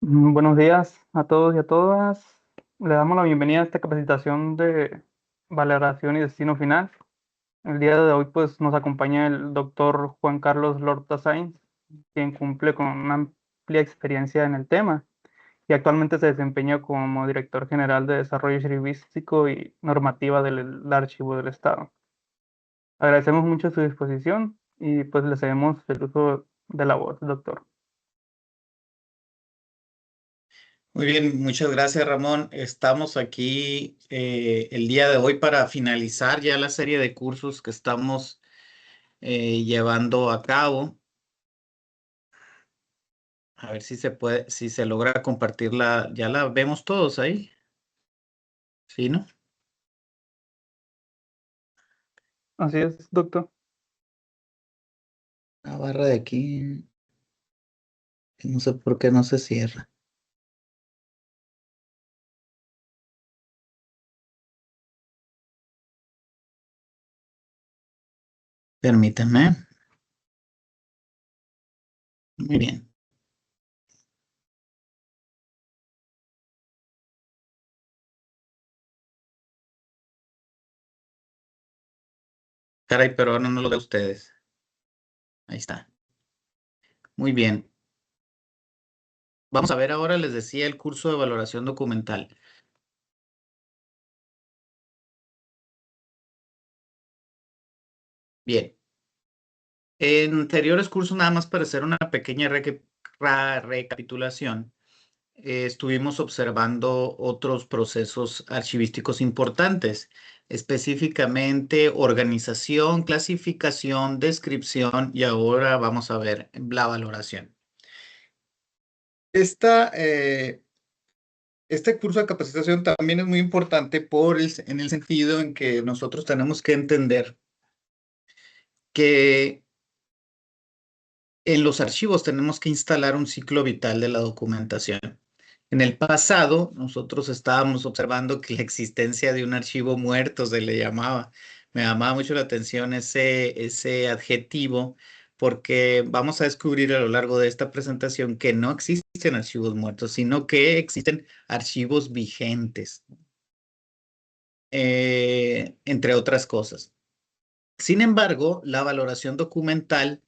Buenos días a todos y a todas. Le damos la bienvenida a esta capacitación de valoración y destino final. El día de hoy pues nos acompaña el doctor Juan Carlos Lorta Sáenz, quien cumple con una amplia experiencia en el tema y actualmente se desempeña como director general de desarrollo archivístico y normativa del Archivo del Estado. Agradecemos mucho su disposición y pues le cedemos el uso de la voz, doctor. Muy bien, muchas gracias, Ramón. Estamos aquí el día de hoy para finalizar ya la serie de cursos que estamos llevando a cabo. A ver si se puede, si se logra compartirla. Ya la vemos todos ahí. ¿Sí, no? Así es, doctor. La barra de aquí, no sé por qué no se cierra. Permítanme. Muy bien. Caray, pero ahora no lo veo ustedes. Ahí está. Muy bien. Vamos a ver ahora, les decía, el curso de valoración documental. Bien. En anteriores cursos, nada más para hacer una pequeña recapitulación, estuvimos observando otros procesos archivísticos importantes, específicamente organización, clasificación, descripción y ahora vamos a ver la valoración. Esta, este curso de capacitación también es muy importante en el sentido en que nosotros tenemos que entender que en los archivos tenemos que instalar un ciclo vital de la documentación. En el pasado, nosotros estábamos observando que la existencia de un archivo muerto se le llamaba. Me llamaba mucho la atención ese adjetivo porque vamos a descubrir a lo largo de esta presentación que no existen archivos muertos, sino que existen archivos vigentes, entre otras cosas. Sin embargo, la valoración documental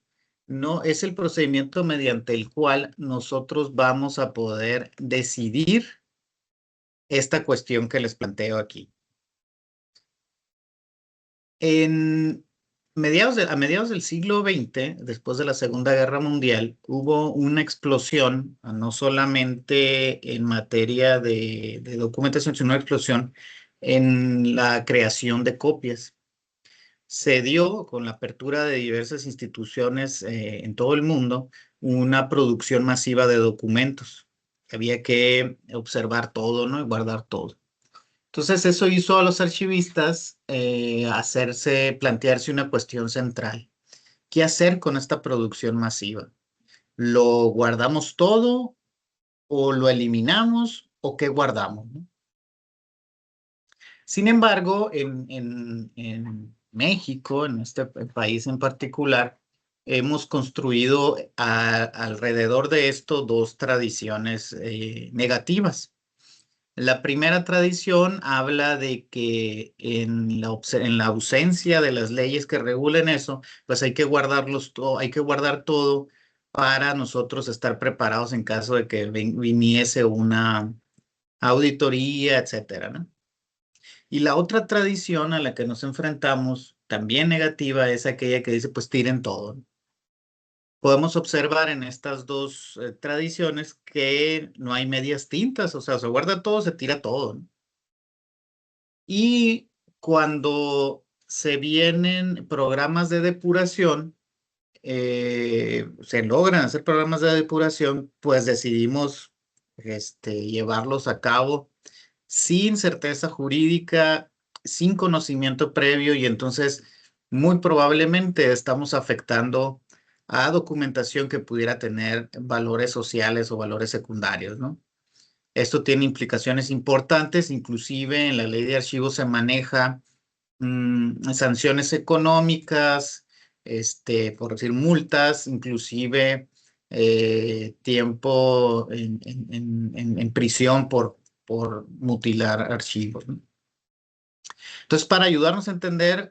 no es el procedimiento mediante el cual nosotros vamos a poder decidir esta cuestión que les planteo aquí. A mediados del siglo XX, después de la Segunda Guerra Mundial, hubo una explosión, no solamente en materia de documentación, sino una explosión en la creación de copias. Se dio con la apertura de diversas instituciones en todo el mundo una producción masiva de documentos. Había que observar todo, ¿no? Y guardar todo. Entonces eso hizo a los archivistas plantearse una cuestión central. ¿Qué hacer con esta producción masiva? ¿Lo guardamos todo o lo eliminamos o qué guardamos, ¿no? Sin embargo, en México, en este país en particular, hemos construido alrededor de esto dos tradiciones negativas. La primera tradición habla de que en la ausencia de las leyes que regulen eso, pues hay que guardar todo para nosotros estar preparados en caso de que viniese una auditoría, etcétera, ¿no? Y la otra tradición a la que nos enfrentamos, también negativa, es aquella que dice, pues tiren todo. Podemos observar en estas dos tradiciones que no hay medias tintas, o sea, se guarda todo, se tira todo, ¿no? Y cuando se vienen programas de depuración, se logran hacer programas de depuración, pues decidimos llevarlos a cabo sin certeza jurídica, sin conocimiento previo y entonces muy probablemente estamos afectando a documentación que pudiera tener valores sociales o valores secundarios, ¿no? Esto tiene implicaciones importantes, inclusive en la ley de archivos se maneja sanciones económicas, por decir multas, inclusive tiempo en prisión por mutilar archivos, ¿no? Entonces, para ayudarnos a entender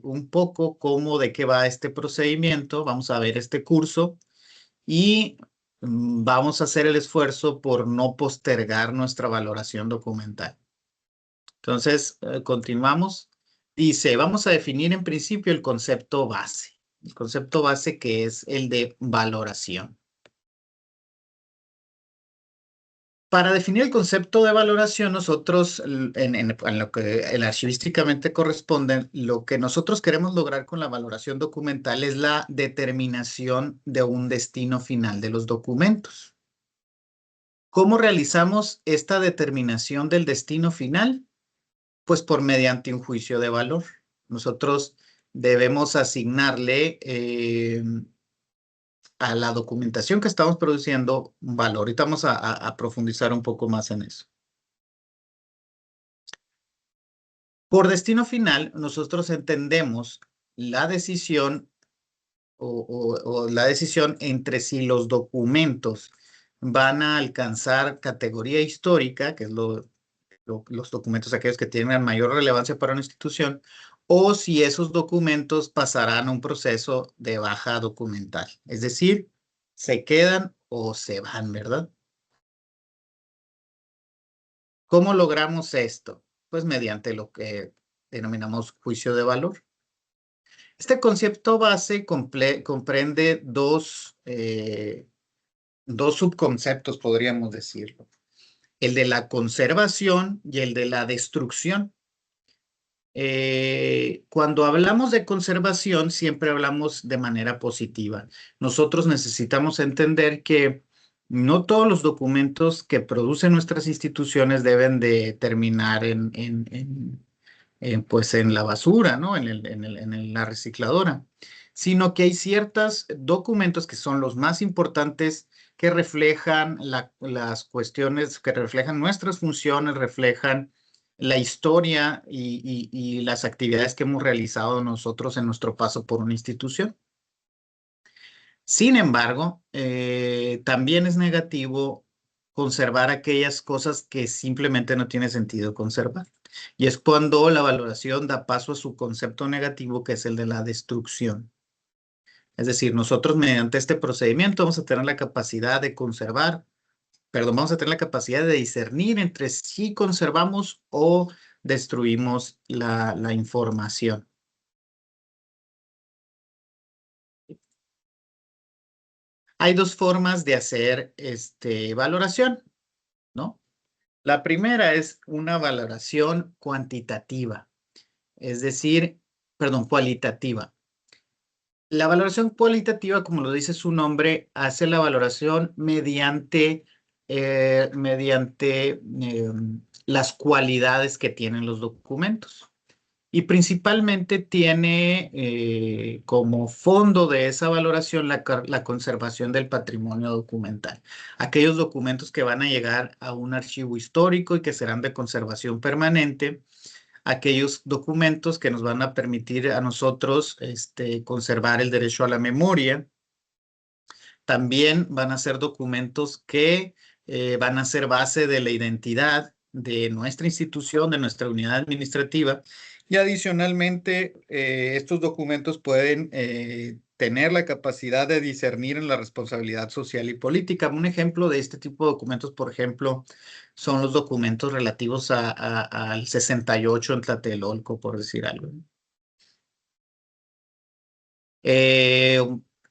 un poco de qué va este procedimiento, vamos a ver este curso y vamos a hacer el esfuerzo por no postergar nuestra valoración documental. Entonces, continuamos. Dice, vamos a definir en principio el concepto base. El concepto base que es el de valoración. Para definir el concepto de valoración, nosotros, en lo que archivísticamente corresponde, lo que nosotros queremos lograr con la valoración documental es la determinación de un destino final de los documentos. ¿Cómo realizamos esta determinación del destino final? Pues por mediante un juicio de valor. Nosotros debemos asignarle a la documentación que estamos produciendo un valor. Ahorita vamos a profundizar un poco más en eso. Por destino final, nosotros entendemos la decisión o la decisión entre si los documentos van a alcanzar categoría histórica, que es los documentos aquellos que tienen mayor relevancia para una institución, o si esos documentos pasarán a un proceso de baja documental. Es decir, se quedan o se van, ¿verdad? ¿Cómo logramos esto? Pues mediante lo que denominamos juicio de valor. Este concepto base comprende dos subconceptos, podríamos decirlo. El de la conservación y el de la destrucción. Cuando hablamos de conservación, siempre hablamos de manera positiva. Nosotros necesitamos entender que no todos los documentos que producen nuestras instituciones deben de terminar pues en la basura, ¿no? En la recicladora, sino que hay ciertos documentos que son los más importantes que reflejan las cuestiones, que reflejan nuestras funciones, reflejan la historia y las actividades que hemos realizado nosotros en nuestro paso por una institución. Sin embargo, también es negativo conservar aquellas cosas que simplemente no tiene sentido conservar. Y es cuando la valoración da paso a su concepto negativo, que es el de la destrucción. Es decir, nosotros mediante este procedimiento vamos a tener la capacidad de conservar, perdón, vamos a tener la capacidad de discernir entre si conservamos o destruimos la información. Hay dos formas de hacer valoración, ¿no? La primera es una valoración cuantitativa, es decir, perdón, cualitativa. La valoración cualitativa, como lo dice su nombre, hace la valoración mediante las cualidades que tienen los documentos. Y principalmente tiene como fondo de esa valoración la conservación del patrimonio documental. Aquellos documentos que van a llegar a un archivo histórico y que serán de conservación permanente, aquellos documentos que nos van a permitir a nosotros conservar el derecho a la memoria. También van a ser documentos que van a ser base de la identidad de nuestra institución, de nuestra unidad administrativa. Y adicionalmente, estos documentos pueden tener la capacidad de discernir en la responsabilidad social y política. Un ejemplo de este tipo de documentos, por ejemplo, son los documentos relativos al 68 en Tlatelolco, por decir algo. Eh,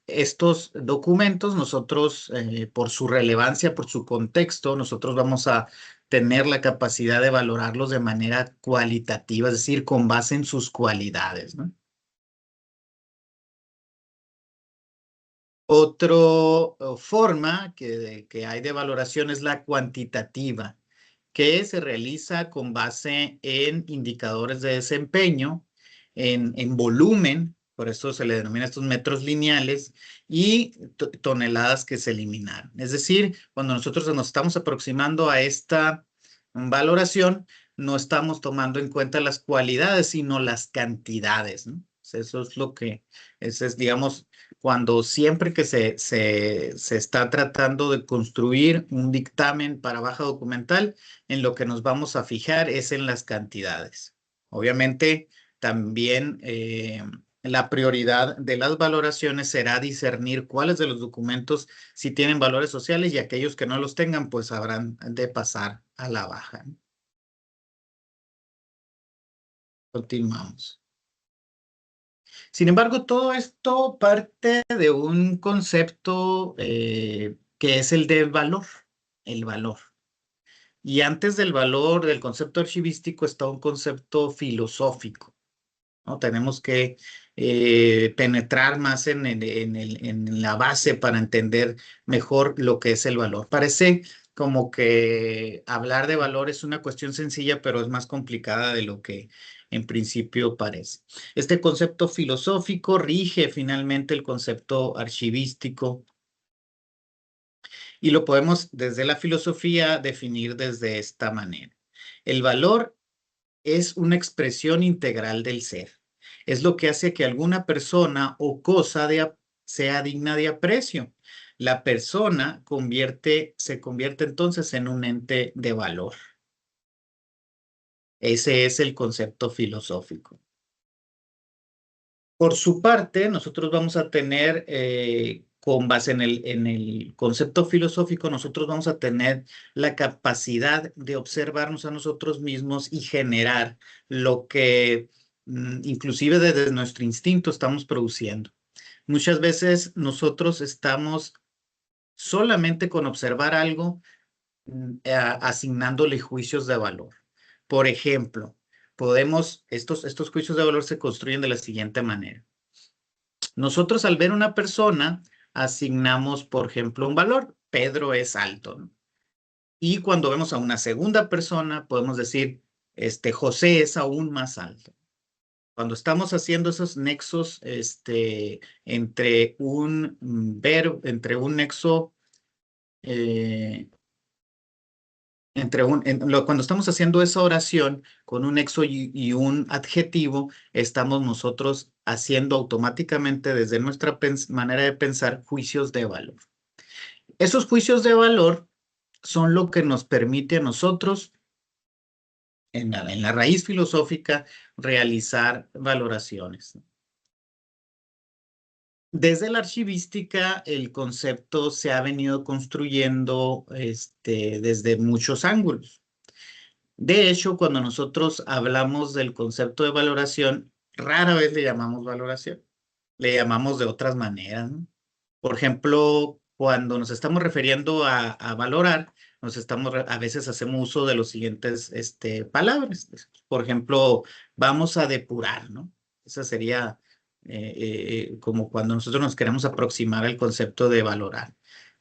Estos documentos, nosotros, por su relevancia, por su contexto, nosotros vamos a tener la capacidad de valorarlos de manera cualitativa, es decir, con base en sus cualidades, ¿no? Otra forma que hay de valoración es la cuantitativa, que se realiza con base en indicadores de desempeño, en volumen, por eso se le denomina estos metros lineales, y toneladas que se eliminaron. Es decir, cuando nosotros nos estamos aproximando a esta valoración, no estamos tomando en cuenta las cualidades, sino las cantidades, ¿no? Eso es lo que, ese es, digamos, cuando siempre que se está tratando de construir un dictamen para baja documental, en lo que nos vamos a fijar es en las cantidades. Obviamente, también la prioridad de las valoraciones será discernir cuáles de los documentos sí tienen valores sociales y aquellos que no los tengan, pues habrán de pasar a la baja. Continuamos. Sin embargo, todo esto parte de un concepto que es el de valor, el valor. Y antes del valor, del concepto archivístico, está un concepto filosófico, ¿no? Tenemos que penetrar más en la base para entender mejor lo que es el valor. Parece como que hablar de valor es una cuestión sencilla, pero es más complicada de lo que en principio parece. Este concepto filosófico rige finalmente el concepto archivístico y lo podemos desde la filosofía definir desde esta manera. El valor es una expresión integral del ser. Es lo que hace que alguna persona o cosa sea digna de aprecio. La persona se convierte entonces en un ente de valor. Ese es el concepto filosófico. Por su parte, nosotros vamos a tener, con base en el concepto filosófico, nosotros vamos a tener la capacidad de observarnos a nosotros mismos y generar lo que inclusive desde nuestro instinto estamos produciendo. Muchas veces nosotros estamos solamente con observar algo, asignándole juicios de valor. Por ejemplo, estos juicios de valor se construyen de la siguiente manera. Nosotros al ver una persona asignamos, por ejemplo, un valor. Pedro es alto, ¿no? Y cuando vemos a una segunda persona, podemos decir, José es aún más alto. Cuando estamos haciendo esos nexos, entre un verbo, entre un nexo, cuando estamos haciendo esa oración con un nexo y un adjetivo, estamos nosotros haciendo automáticamente desde nuestra manera de pensar juicios de valor. Esos juicios de valor son lo que nos permite a nosotros, en la raíz filosófica, realizar valoraciones. Desde la archivística, el concepto se ha venido construyendo desde muchos ángulos. De hecho, cuando nosotros hablamos del concepto de valoración, rara vez le llamamos valoración. Le llamamos de otras maneras, ¿no? Por ejemplo, cuando nos estamos refiriendo a valorar, a veces hacemos uso de los siguientes palabras. Por ejemplo, vamos a depurar, ¿no? Esa sería como cuando nosotros nos queremos aproximar al concepto de valorar.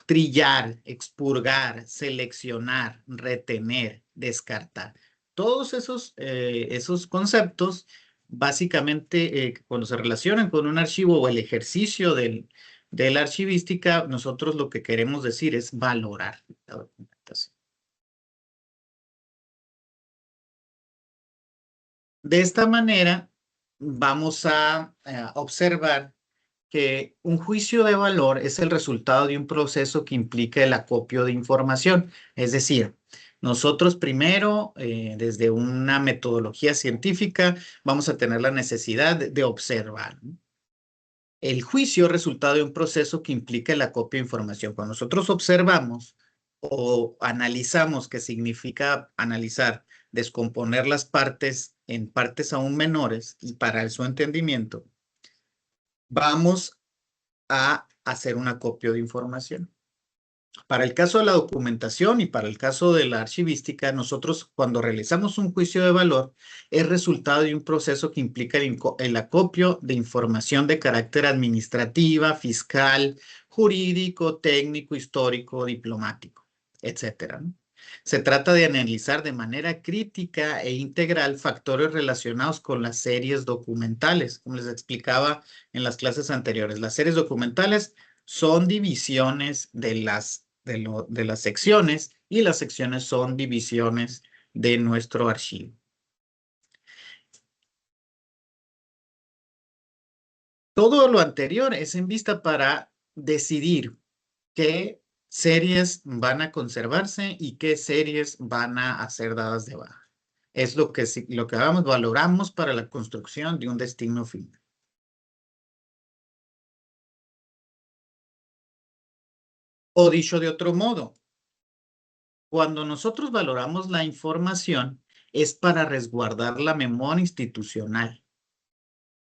Trillar, expurgar, seleccionar, retener, descartar. Todos esos conceptos, básicamente, cuando se relacionan con un archivo o el ejercicio de la archivística, nosotros lo que queremos decir es valorar la documentación. De esta manera, vamos a observar que un juicio de valor es el resultado de un proceso que implica el acopio de información. Es decir, nosotros primero, desde una metodología científica, vamos a tener la necesidad de observar, ¿no? El juicio es resultado de un proceso que implica el acopio de información. Cuando nosotros observamos o analizamos, que significa analizar, descomponer las partes en partes aún menores y para su entendimiento, vamos a hacer un acopio de información. Para el caso de la documentación y para el caso de la archivística, nosotros cuando realizamos un juicio de valor es resultado de un proceso que implica el acopio de información de carácter administrativa, fiscal, jurídico, técnico, histórico, diplomático, etcétera, ¿no? Se trata de analizar de manera crítica e integral factores relacionados con las series documentales, como les explicaba en las clases anteriores. Las series documentales son divisiones de las secciones y las secciones son divisiones de nuestro archivo. Todo lo anterior es en vista para decidir qué series van a conservarse y qué series van a ser dadas de baja. Es lo que valoramos para la construcción de un destino final. O dicho de otro modo, cuando nosotros valoramos la información, es para resguardar la memoria institucional.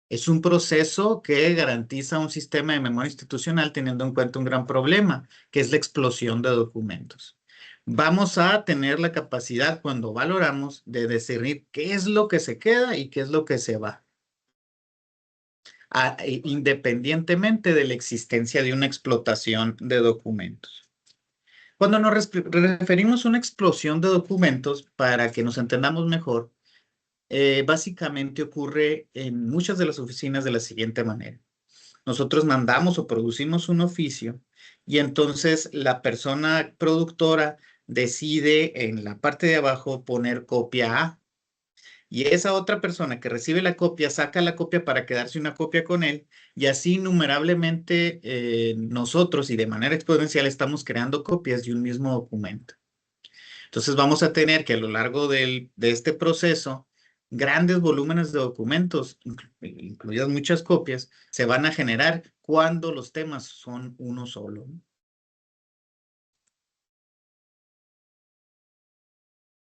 Es un proceso que garantiza un sistema de memoria institucional teniendo en cuenta un gran problema, que es la explosión de documentos. Vamos a tener la capacidad cuando valoramos de discernir qué es lo que se queda y qué es lo que se va, independientemente de la existencia de una explotación de documentos. Cuando nos referimos a una explosión de documentos, para que nos entendamos mejor, básicamente ocurre en muchas de las oficinas de la siguiente manera. Nosotros mandamos o producimos un oficio y entonces la persona productora decide en la parte de abajo poner copia A y esa otra persona que recibe la copia saca la copia para quedarse una copia con él y así innumerablemente nosotros y de manera exponencial estamos creando copias de un mismo documento. Entonces vamos a tener que a lo largo de este proceso, grandes volúmenes de documentos, incluidas muchas copias, se van a generar cuando los temas son uno solo.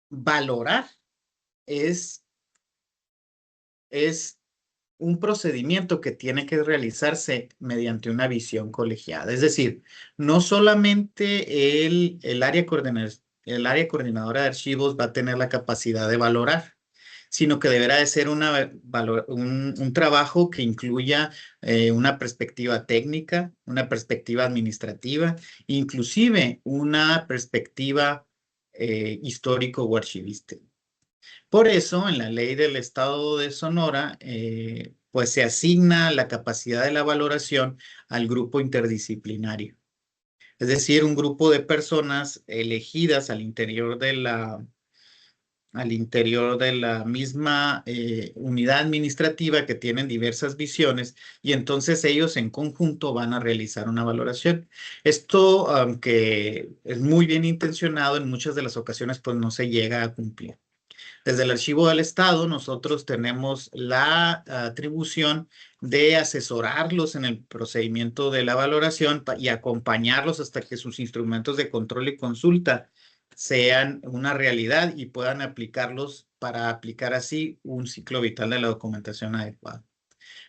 Valorar es, es un procedimiento que tiene que realizarse mediante una visión colegiada. Es decir, no solamente el área coordinadora de archivos va a tener la capacidad de valorar, sino que deberá de ser un trabajo que incluya una perspectiva técnica, una perspectiva administrativa, inclusive una perspectiva histórico o archivística. Por eso, en la ley del Estado de Sonora, pues se asigna la capacidad de la valoración al grupo interdisciplinario. Es decir, un grupo de personas elegidas al interior de la misma unidad administrativa que tienen diversas visiones y entonces ellos en conjunto van a realizar una valoración. Esto, aunque es muy bien intencionado, en muchas de las ocasiones pues no se llega a cumplir. Desde el Archivo del Estado, nosotros tenemos la atribución de asesorarlos en el procedimiento de la valoración y acompañarlos hasta que sus instrumentos de control y consulta sean una realidad y puedan aplicarlos para aplicar así un ciclo vital de la documentación adecuado.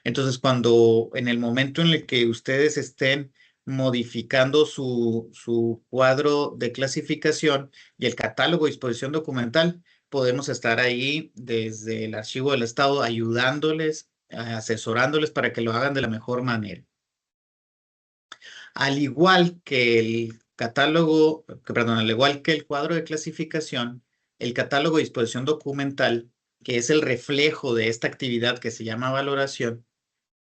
Entonces, cuando en el momento en el que ustedes estén modificando su cuadro de clasificación y el catálogo de disposición documental, podemos estar ahí desde el Archivo del Estado ayudándoles, asesorándoles para que lo hagan de la mejor manera. Al igual que el catálogo, perdón, al igual que el cuadro de clasificación, el catálogo de disposición documental, que es el reflejo de esta actividad que se llama valoración,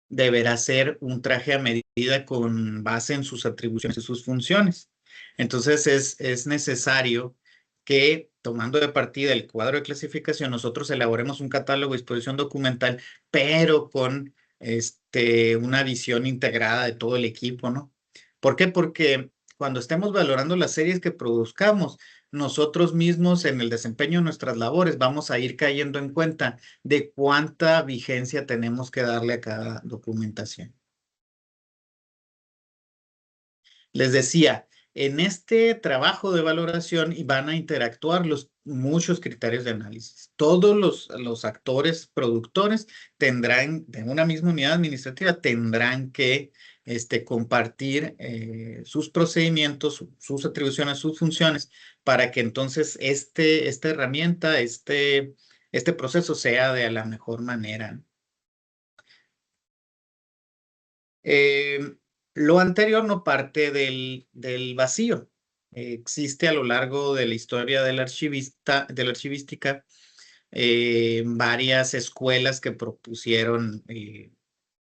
deberá ser un traje a medida con base en sus atribuciones y sus funciones. Entonces es necesario que, tomando de partida el cuadro de clasificación, nosotros elaboremos un catálogo de disposición documental, pero con una visión integrada de todo el equipo, ¿no? ¿Por qué? Porque cuando estemos valorando las series que produzcamos, nosotros mismos en el desempeño de nuestras labores vamos a ir cayendo en cuenta de cuánta vigencia tenemos que darle a cada documentación. Les decía, en este trabajo de valoración van a interactuar muchos criterios de análisis. Todos los actores productores tendrán, de una misma unidad administrativa, tendrán que compartir sus procedimientos, sus atribuciones, sus funciones, para que entonces esta herramienta, este proceso sea de la mejor manera. Lo anterior no parte del vacío. Existe a lo largo de la historia de la archivística varias escuelas que propusieron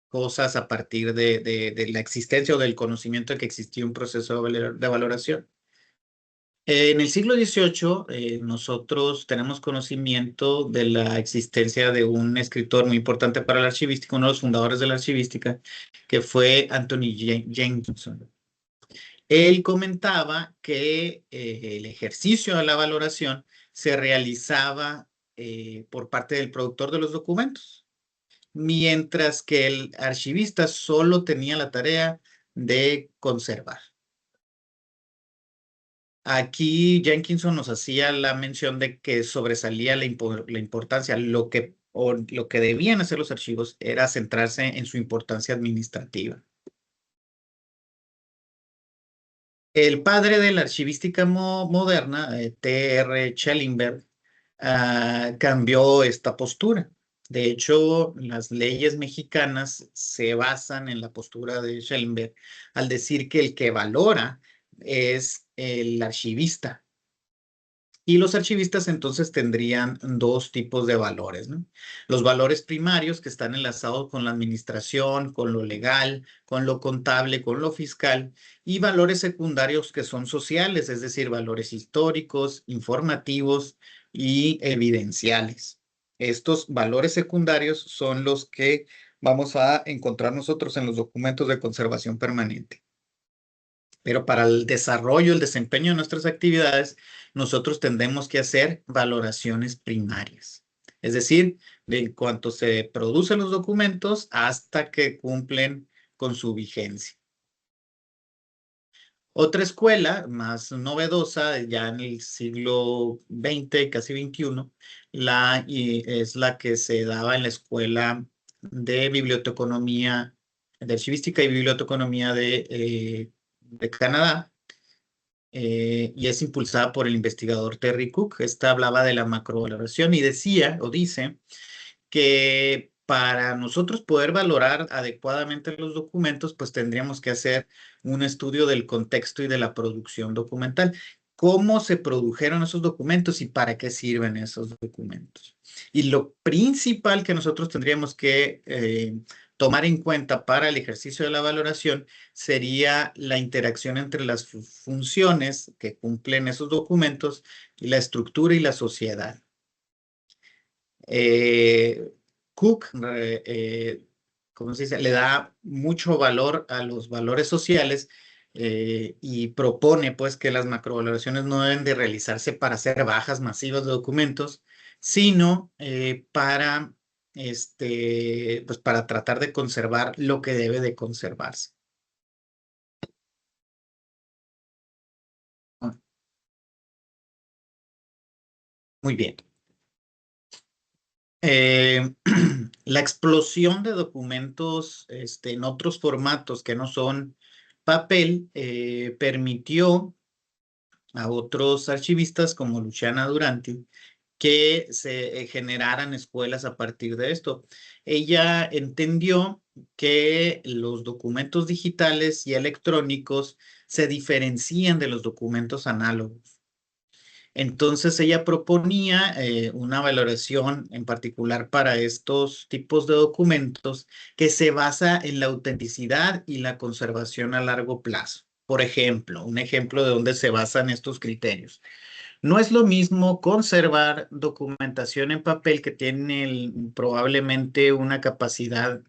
cosas a partir de la existencia o del conocimiento de que existía un proceso de valoración. En el siglo XVIII, nosotros tenemos conocimiento de la existencia de un escritor muy importante para la archivística, uno de los fundadores de la archivística, que fue Anthony Jenkinson. Él comentaba que el ejercicio de la valoración se realizaba por parte del productor de los documentos, mientras que el archivista solo tenía la tarea de conservar. Aquí Jenkinson nos hacía la mención de que sobresalía la importancia, lo que debían hacer los archivos era centrarse en su importancia administrativa. El padre de la archivística moderna, T.R. Schellenberg, cambió esta postura. De hecho, las leyes mexicanas se basan en la postura de Schellenberg al decir que el que valora es el archivista. Y los archivistas entonces tendrían dos tipos de valores, ¿no? Los valores primarios que están enlazados con la administración, con lo legal, con lo contable, con lo fiscal, y valores secundarios que son sociales, es decir, valores históricos, informativos y evidenciales. Estos valores secundarios son los que vamos a encontrar nosotros en los documentos de conservación permanente. Pero para el desarrollo, el desempeño de nuestras actividades, nosotros tendremos que hacer valoraciones primarias. Es decir, de cuanto se producen los documentos hasta que cumplen con su vigencia. Otra escuela más novedosa, ya en el siglo XX, casi XXI, es la que se daba en la Escuela de Biblioteconomía, de Archivística y Biblioteconomía de Canadá, y es impulsada por el investigador Terry Cook. Esta hablaba de la macrovaloración y decía o dice que para nosotros poder valorar adecuadamente los documentos, pues tendríamos que hacer un estudio del contexto y de la producción documental. ¿Cómo se produjeron esos documentos y para qué sirven esos documentos? Y lo principal que nosotros tendríamos que tomar en cuenta para el ejercicio de la valoración sería la interacción entre las funciones que cumplen esos documentos y la estructura y la sociedad. Cook, ¿cómo se dice? Le da mucho valor a los valores sociales y propone pues que las macrovaloraciones no deben de realizarse para hacer bajas masivas de documentos, sino pues para tratar de conservar lo que debe de conservarse. Muy bien. La explosión de documentos en otros formatos que no son papel permitió a otros archivistas como Luciana Duranti que se generaran escuelas a partir de esto. Ella entendió que los documentos digitales y electrónicos se diferencian de los documentos análogos. Entonces ella proponía una valoración en particular para estos tipos de documentos que se basa en la autenticidad y la conservación a largo plazo. Por ejemplo, un ejemplo de dónde se basan estos criterios. No es lo mismo conservar documentación en papel que tiene probablemente una capacidad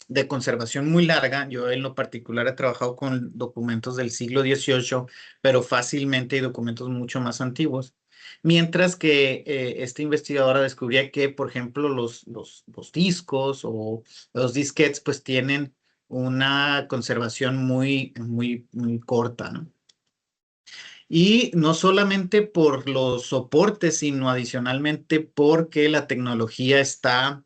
de conservación muy larga. Yo en lo particular he trabajado con documentos del siglo XVIII, pero fácilmente hay documentos mucho más antiguos. Mientras que esta investigadora descubría que, por ejemplo, los discos o los disquetes pues tienen una conservación muy corta, ¿no? Y no solamente por los soportes, sino adicionalmente porque la tecnología está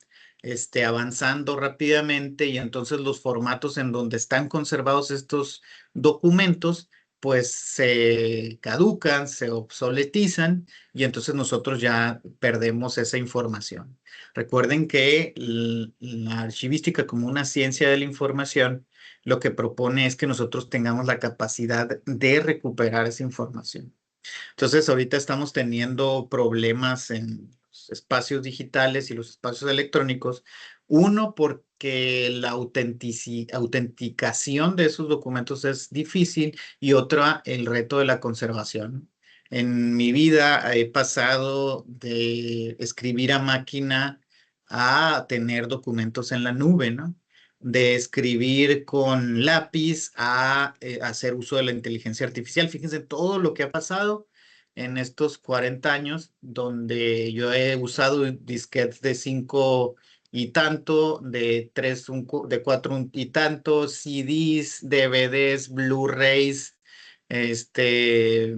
avanzando rápidamente y entonces los formatos en donde están conservados estos documentos pues se caducan, se obsoletizan y entonces nosotros ya perdemos esa información. Recuerden que la archivística como una ciencia de la información lo que propone es que nosotros tengamos la capacidad de recuperar esa información. Entonces, ahorita estamos teniendo problemas en los espacios digitales y los espacios electrónicos. Uno, porque la autenticación de esos documentos es difícil y otra, el reto de la conservación. En mi vida he pasado de escribir a máquina a tener documentos en la nube, ¿no? De escribir con lápiz a hacer uso de la inteligencia artificial. Fíjense todo lo que ha pasado en estos 40 años, donde yo he usado disquetes de 5 y tanto, de 3, de 4 y tanto, CDs, DVDs, Blu-rays, este,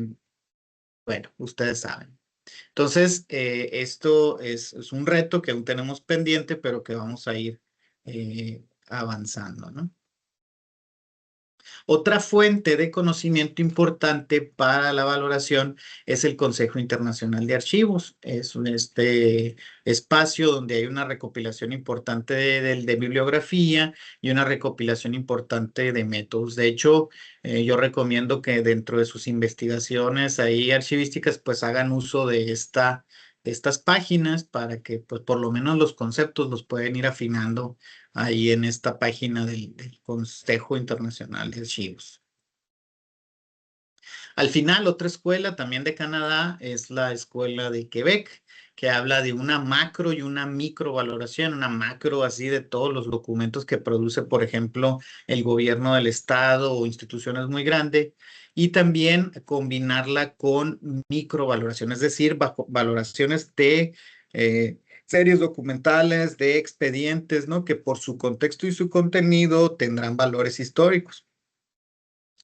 bueno, ustedes saben. Entonces, esto es un reto que aún tenemos pendiente, pero que vamos a ir avanzando, ¿no? Otra fuente de conocimiento importante para la valoración es el Consejo Internacional de Archivos. Es este espacio donde hay una recopilación importante de bibliografía y una recopilación importante de métodos. De hecho, yo recomiendo que dentro de sus investigaciones ahí archivísticas, pues hagan uso de estas páginas para que, pues, por lo menos los conceptos los pueden ir afinando ahí en esta página del Consejo Internacional de Archivos. Al final, otra escuela también de Canadá es la Escuela de Quebec, que habla de una macro y una micro valoración, una macro así de todos los documentos que produce, por ejemplo, el gobierno del estado o instituciones muy grandes, y también combinarla con micro valoración, es decir, bajo valoraciones de series documentales, de expedientes, ¿no? Que por su contexto y su contenido tendrán valores históricos.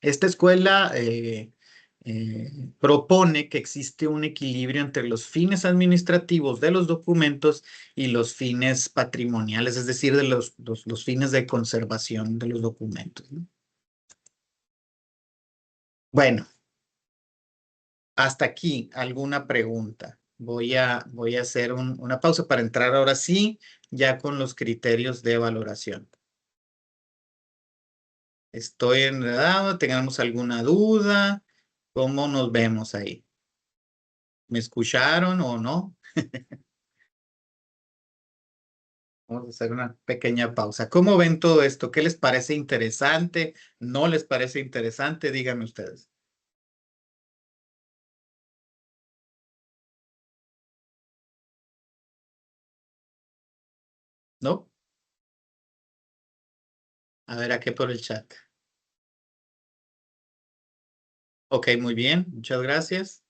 Esta escuela propone que existe un equilibrio entre los fines administrativos de los documentos y los fines patrimoniales, es decir, de los fines de conservación de los documentos, ¿no? Bueno, hasta aquí, ¿alguna pregunta? Voy a hacer una pausa para entrar ahora sí, ya con los criterios de valoración. Estoy enredado, ¿tengamos alguna duda? ¿Cómo nos vemos ahí? ¿Me escucharon o no? Vamos a hacer una pequeña pausa. ¿Cómo ven todo esto? ¿Qué les parece interesante? ¿No les parece interesante? Díganme ustedes. ¿No? A ver, aquí por el chat. Ok, muy bien. Muchas gracias.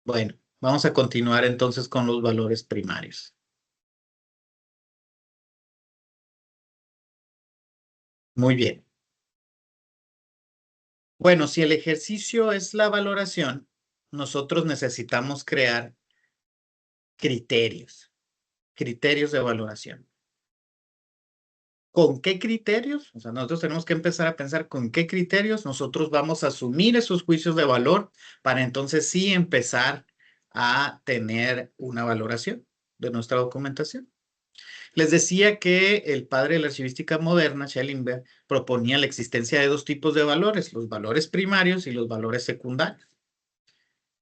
Bueno, vamos a continuar entonces con los valores primarios. Muy bien. Bueno, si el ejercicio es la valoración, nosotros necesitamos crear criterios de valoración. ¿Con qué criterios? O sea, nosotros tenemos que empezar a pensar con qué criterios nosotros vamos a asumir esos juicios de valor para entonces sí empezar a tener una valoración de nuestra documentación. Les decía que el padre de la archivística moderna, Schellenberg, proponía la existencia de dos tipos de valores, los valores primarios y los valores secundarios.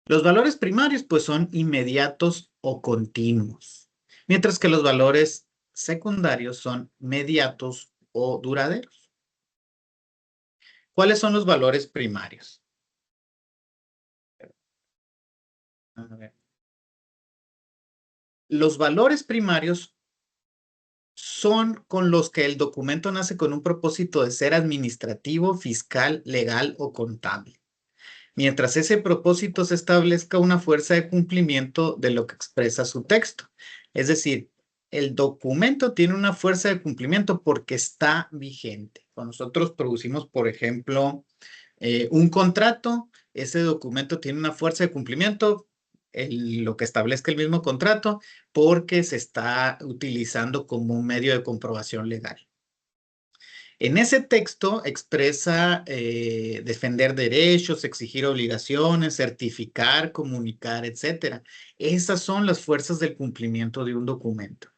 Los valores primarios pues son inmediatos o continuos, mientras que los valores secundarios son mediatos o duraderos. ¿Cuáles son los valores primarios? A ver. Los valores primarios son con los que el documento nace con un propósito de ser administrativo, fiscal, legal o contable, mientras ese propósito se establezca una fuerza de cumplimiento de lo que expresa su texto. Es decir, el documento tiene una fuerza de cumplimiento porque está vigente. Cuando nosotros producimos, por ejemplo, un contrato, ese documento tiene una fuerza de cumplimiento, lo que establezca el mismo contrato, porque se está utilizando como un medio de comprobación legal. En ese texto expresa defender derechos, exigir obligaciones, certificar, comunicar, etcétera. Esas son las fuerzas del cumplimiento de un documento.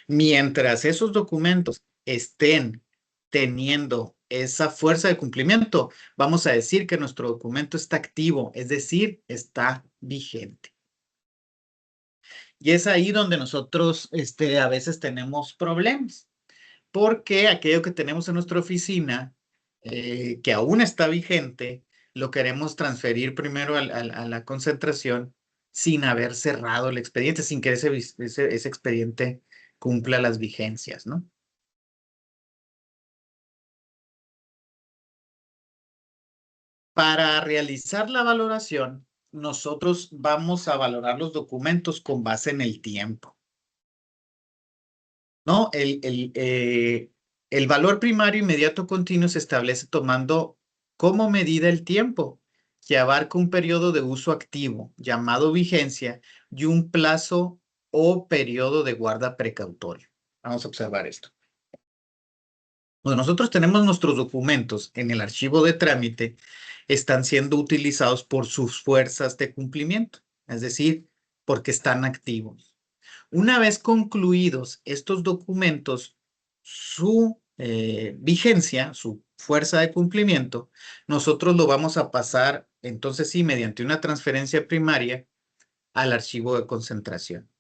Mientras esos documentos estén teniendo esa fuerza de cumplimiento, vamos a decir que nuestro documento está activo, es decir, está vigente. Y es ahí donde nosotros a veces tenemos problemas. porque aquello que tenemos en nuestra oficina, que aún está vigente, lo queremos transferir primero a la concentración sin haber cerrado el expediente, sin que ese expediente cumpla las vigencias, ¿no? Para realizar la valoración, nosotros vamos a valorar los documentos con base en el tiempo, ¿no? El valor primario inmediato continuo se establece tomando como medida el tiempo, que abarca un periodo de uso activo, llamado vigencia, y un plazo o periodo de guarda precautorio. Vamos a observar esto. Cuando nosotros tenemos nuestros documentos en el archivo de trámite, están siendo utilizados por sus fuerzas de cumplimiento, es decir, porque están activos. Una vez concluidos estos documentos, su vigencia, su fuerza de cumplimiento, nosotros lo vamos a pasar, entonces sí, mediante una transferencia primaria al archivo de concentración.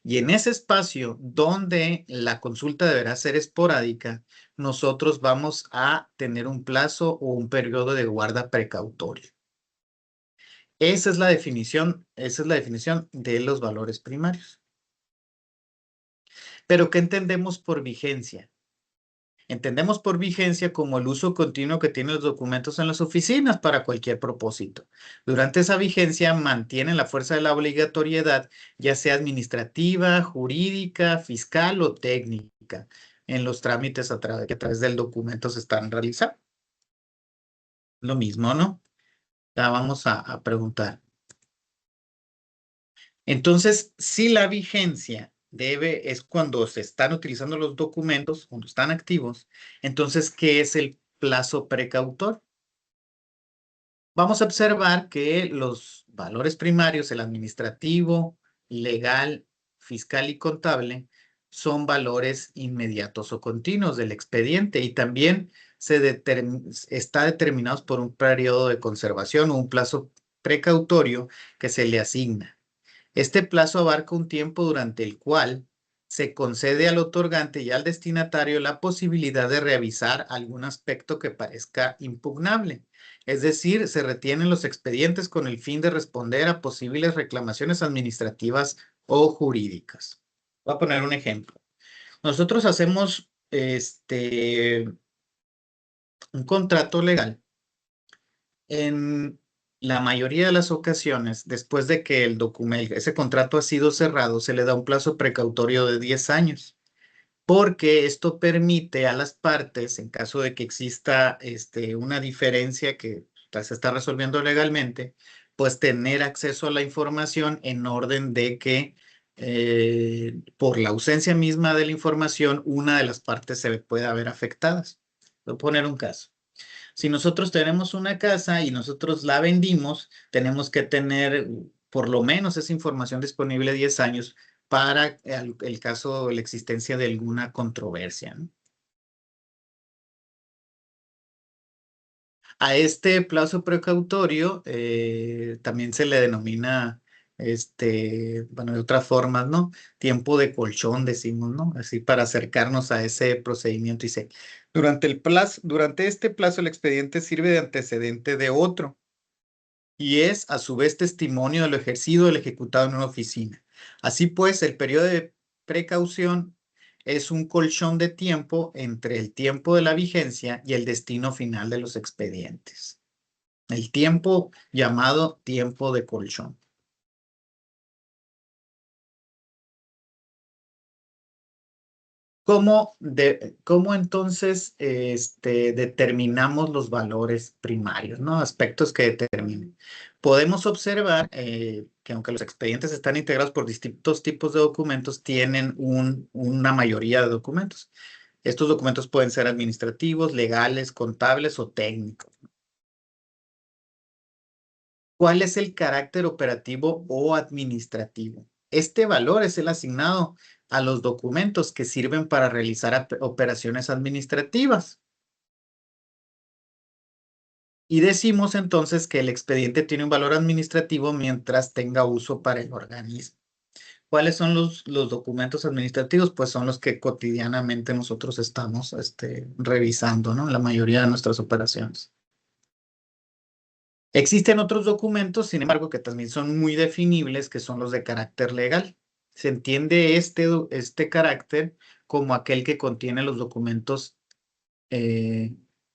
Y en ese espacio donde la consulta deberá ser esporádica, nosotros vamos a tener un plazo o un periodo de guarda precautorio. Esa es la definición de los valores primarios. Pero ¿qué entendemos por vigencia? Entendemos por vigencia como el uso continuo que tienen los documentos en las oficinas para cualquier propósito. Durante esa vigencia mantienen la fuerza de la obligatoriedad, ya sea administrativa, jurídica, fiscal o técnica, en los trámites que a través del documento se están realizando. Lo mismo, ¿no? Ya vamos a preguntar. Entonces, si la vigencia es cuando se están utilizando los documentos, cuando están activos, entonces, ¿qué es el plazo precautor? Vamos a observar que los valores primarios, el administrativo, legal, fiscal y contable, son valores inmediatos o continuos del expediente y también está determinados por un periodo de conservación o un plazo precautorio que se le asigna. Este plazo abarca un tiempo durante el cual se concede al otorgante y al destinatario la posibilidad de revisar algún aspecto que parezca impugnable. Es decir, se retienen los expedientes con el fin de responder a posibles reclamaciones administrativas o jurídicas. Voy a poner un ejemplo. Nosotros hacemos un contrato legal. En la mayoría de las ocasiones, después de que ese contrato ha sido cerrado, se le da un plazo precautorio de 10 años, porque esto permite a las partes, en caso de que exista una diferencia que se está resolviendo legalmente, pues tener acceso a la información en orden de que por la ausencia misma de la información, una de las partes se pueda ver afectadas. Voy a poner un caso. Si nosotros tenemos una casa y nosotros la vendimos, tenemos que tener por lo menos esa información disponible 10 años para el caso de la existencia de alguna controversia, ¿no? A este plazo precautorio también se le denomina, bueno, de otras formas, ¿no? Tiempo de colchón, decimos, ¿no? Así para acercarnos a ese procedimiento. Dice, durante este plazo el expediente sirve de antecedente de otro y es a su vez testimonio de lo ejercido del ejecutado en una oficina. Así pues, el periodo de precaución es un colchón de tiempo entre el tiempo de la vigencia y el destino final de los expedientes. El tiempo llamado tiempo de colchón. ¿Cómo entonces determinamos los valores primarios, ¿no? Aspectos que determinen. Podemos observar que aunque los expedientes están integrados por distintos tipos de documentos, tienen una mayoría de documentos. Estos documentos pueden ser administrativos, legales, contables o técnicos. ¿Cuál es el carácter operativo o administrativo? Este valor es el asignado a los documentos que sirven para realizar operaciones administrativas. Y decimos entonces que el expediente tiene un valor administrativo mientras tenga uso para el organismo. ¿Cuáles son los documentos administrativos? Pues son los que cotidianamente nosotros estamos revisando, ¿no? La mayoría de nuestras operaciones. Existen otros documentos, sin embargo, que también son muy definibles, que son los de carácter legal. Se entiende este carácter como aquel que contiene los documentos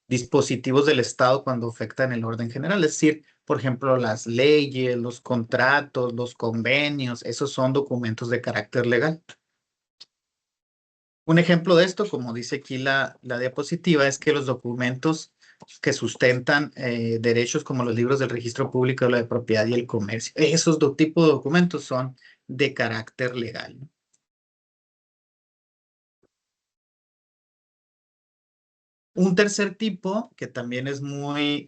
dispositivos del Estado cuando afectan el orden general. Es decir, por ejemplo, las leyes, los contratos, los convenios, esos son documentos de carácter legal. Un ejemplo de esto, como dice aquí la diapositiva, es que los documentos que sustentan derechos como los libros del registro público de la propiedad y el comercio, esos dos tipos de documentos son de carácter legal, ¿no? Un tercer tipo, que también es muy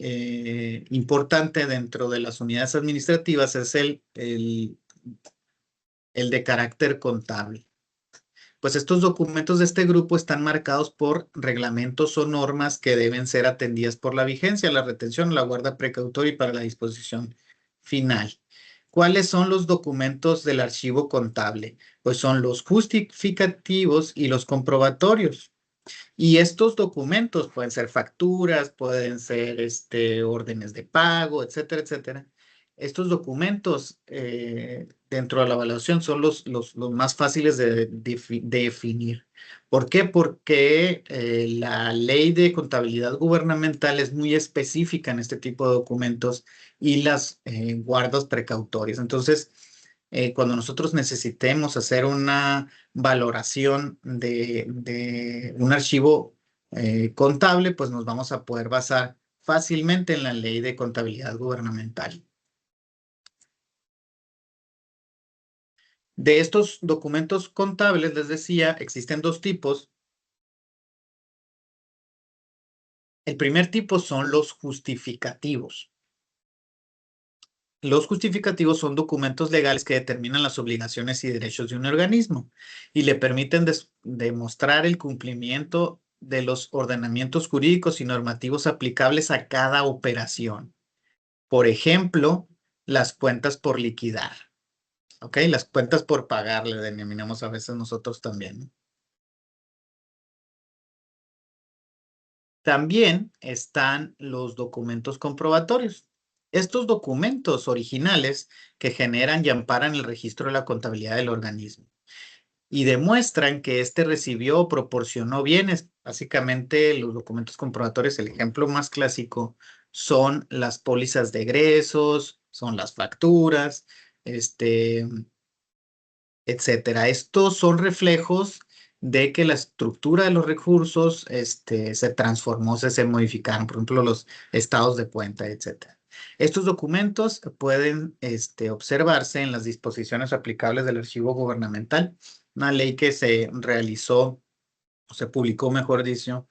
importante dentro de las unidades administrativas, es el de carácter contable. Pues estos documentos de este grupo están marcados por reglamentos o normas que deben ser atendidas por la vigencia, la retención, la guarda precautoria y para la disposición final. ¿Cuáles son los documentos del archivo contable? Pues son los justificativos y los comprobatorios. Y estos documentos pueden ser facturas, pueden ser órdenes de pago, etcétera, etcétera. Estos documentos dentro de la evaluación son los más fáciles de definir. ¿Por qué? Porque la ley de contabilidad gubernamental es muy específica en este tipo de documentos y las guardas precautorias. Entonces, cuando nosotros necesitemos hacer una valoración de un archivo contable, pues nos vamos a poder basar fácilmente en la ley de contabilidad gubernamental. De estos documentos contables, les decía, existen dos tipos. El primer tipo son los justificativos. Los justificativos son documentos legales que determinan las obligaciones y derechos de un organismo y le permiten demostrar el cumplimiento de los ordenamientos jurídicos y normativos aplicables a cada operación. Por ejemplo, las cuentas por liquidar, ¿ok? Las cuentas por pagar, le denominamos a veces nosotros también, ¿no? También están los documentos comprobatorios. Estos documentos originales que generan y amparan el registro de la contabilidad del organismo y demuestran que éste recibió o proporcionó bienes. Básicamente, los documentos comprobatorios, el ejemplo más clásico, son las pólizas de egresos, son las facturas, etcétera. Estos son reflejos de que la estructura de los recursos se transformó, se modificaron, por ejemplo, los estados de cuenta, etcétera. Estos documentos pueden observarse en las disposiciones aplicables del archivo gubernamental, una ley que se realizó, o se publicó, mejor dicho,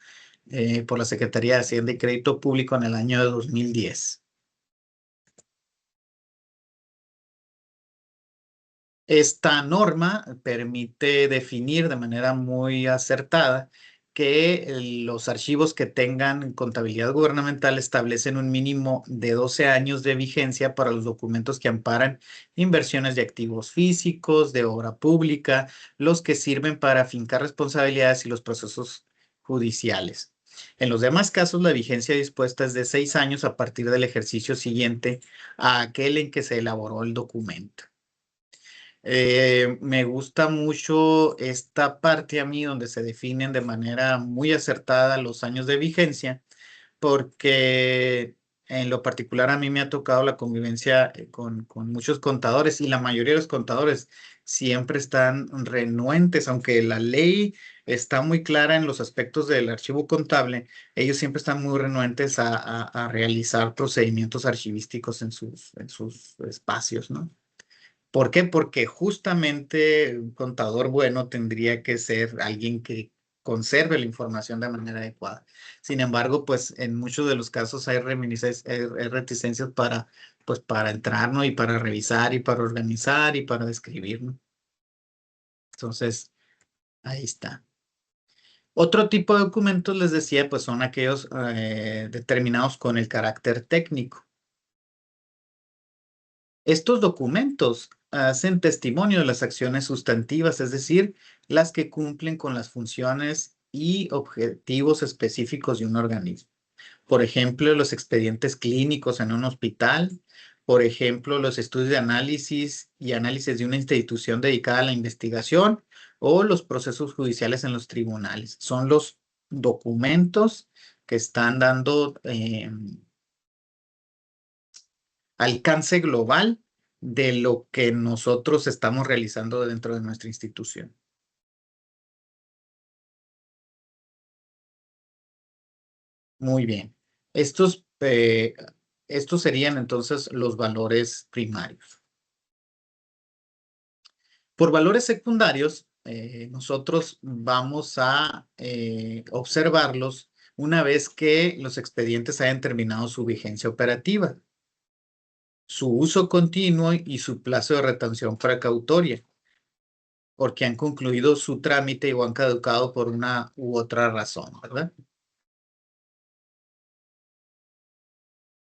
por la Secretaría de Hacienda y Crédito Público en el año de 2010. Esta norma permite definir de manera muy acertada que los archivos que tengan contabilidad gubernamental establecen un mínimo de 12 años de vigencia para los documentos que amparan inversiones de activos físicos, de obra pública, los que sirven para afincar responsabilidades y los procesos judiciales. En los demás casos, la vigencia dispuesta es de 6 años a partir del ejercicio siguiente a aquel en que se elaboró el documento. Me gusta mucho esta parte a mí donde se definen de manera muy acertada los años de vigencia, porque en lo particular a mí me ha tocado la convivencia con muchos contadores y la mayoría de los contadores siempre están renuentes, aunque la ley está muy clara en los aspectos del archivo contable, ellos siempre están muy renuentes a realizar procedimientos archivísticos en sus espacios, ¿no? ¿Por qué? Porque justamente un contador bueno tendría que ser alguien que conserve la información de manera adecuada. Sin embargo, pues en muchos de los casos hay hay reticencias pues, para entrar, ¿no? Y para revisar y para organizar y para describir, ¿no? Entonces, ahí está. Otro tipo de documentos, les decía, pues son aquellos determinados con el carácter técnico. Estos documentos hacen testimonio de las acciones sustantivas, es decir, las que cumplen con las funciones y objetivos específicos de un organismo. Por ejemplo, los expedientes clínicos en un hospital, por ejemplo, los estudios de análisis y análisis de una institución dedicada a la investigación o los procesos judiciales en los tribunales. Son los documentos que están dando alcance global de lo que nosotros estamos realizando dentro de nuestra institución. Muy bien. Estos serían entonces los valores primarios. Por valores secundarios, nosotros vamos a observarlos una vez que los expedientes hayan terminado su vigencia operativa, su uso continuo y su plazo de retención precautoria, porque han concluido su trámite o han caducado por una u otra razón, ¿verdad?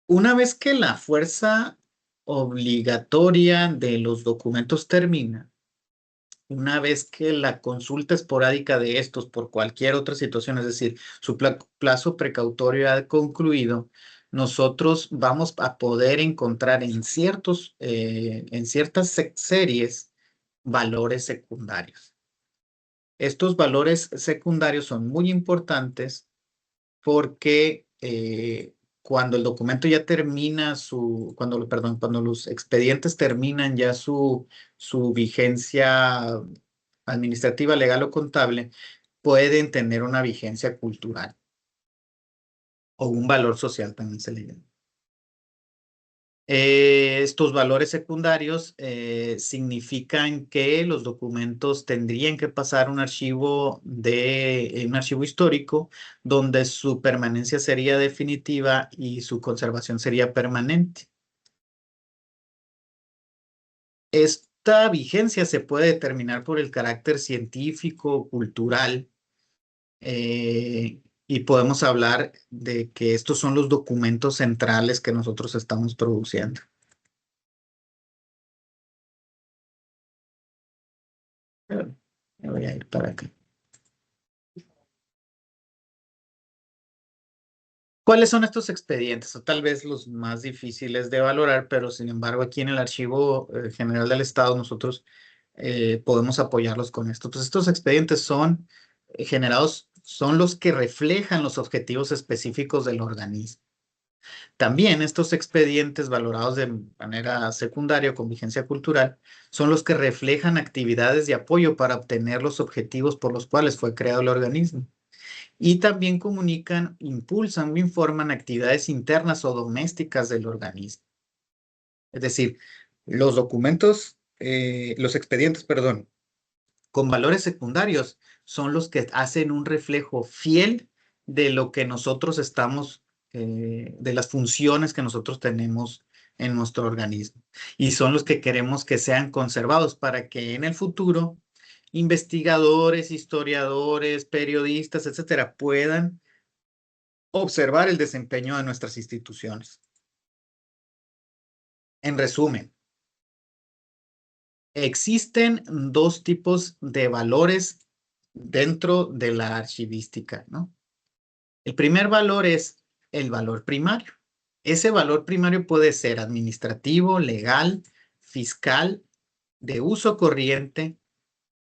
Una vez que la fuerza obligatoria de los documentos termina, una vez que la consulta esporádica de estos por cualquier otra situación, es decir, su plazo precautorio ha concluido, nosotros vamos a poder encontrar en ciertas series valores secundarios. Estos valores secundarios son muy importantes porque cuando el documento ya termina cuando los expedientes terminan ya su vigencia administrativa, legal o contable, pueden tener una vigencia cultural o un valor social también se le llama. Estos valores secundarios significan que los documentos tendrían que pasar un archivo histórico donde su permanencia sería definitiva y su conservación sería permanente. Esta vigencia se puede determinar por el carácter científico, cultural, y podemos hablar de que estos son los documentos centrales que nosotros estamos produciendo. Me voy a ir para acá. ¿Cuáles son estos expedientes? O tal vez los más difíciles de valorar, pero sin embargo aquí en el Archivo General del Estado nosotros podemos apoyarlos con esto. Pues estos expedientes son generados, son los que reflejan los objetivos específicos del organismo. También estos expedientes valorados de manera secundaria con vigencia cultural son los que reflejan actividades de apoyo para obtener los objetivos por los cuales fue creado el organismo. Y también comunican, impulsan o informan actividades internas o domésticas del organismo. Es decir, los expedientes, perdón, con valores secundarios son los que hacen un reflejo fiel de lo que nosotros estamos, de las funciones que nosotros tenemos en nuestro organismo. Y son los que queremos que sean conservados para que en el futuro investigadores, historiadores, periodistas, etcétera, puedan observar el desempeño de nuestras instituciones. En resumen, existen dos tipos de valores dentro de la archivística, ¿no? El primer valor es el valor primario. Ese valor primario puede ser administrativo, legal, fiscal, de uso corriente,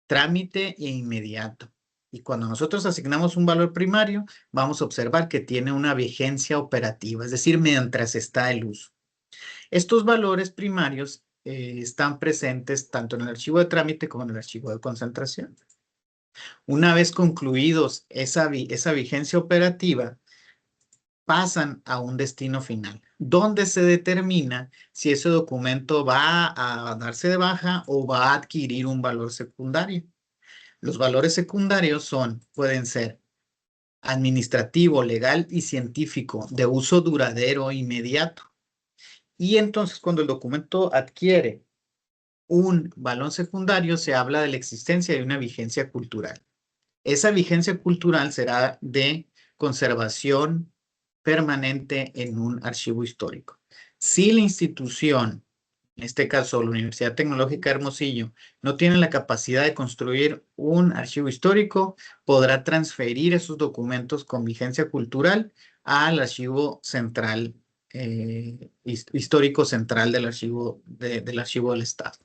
trámite e inmediato. Y cuando nosotros asignamos un valor primario, vamos a observar que tiene una vigencia operativa, es decir, mientras está el uso. Estos valores primarios están presentes tanto en el archivo de trámite como en el archivo de concentración. Una vez concluidos esa vigencia operativa, pasan a un destino final, donde se determina si ese documento va a darse de baja o va a adquirir un valor secundario. Los valores secundarios pueden ser administrativo, legal y científico, de uso duradero e inmediato. Y entonces cuando el documento adquiere un valor secundario, se habla de la existencia de una vigencia cultural. Esa vigencia cultural será de conservación permanente en un archivo histórico. Si la institución en este caso la Universidad Tecnológica de Hermosillo, no tiene la capacidad de construir un archivo histórico, podrá transferir esos documentos con vigencia cultural al archivo central, histórico central del archivo, del archivo del Estado.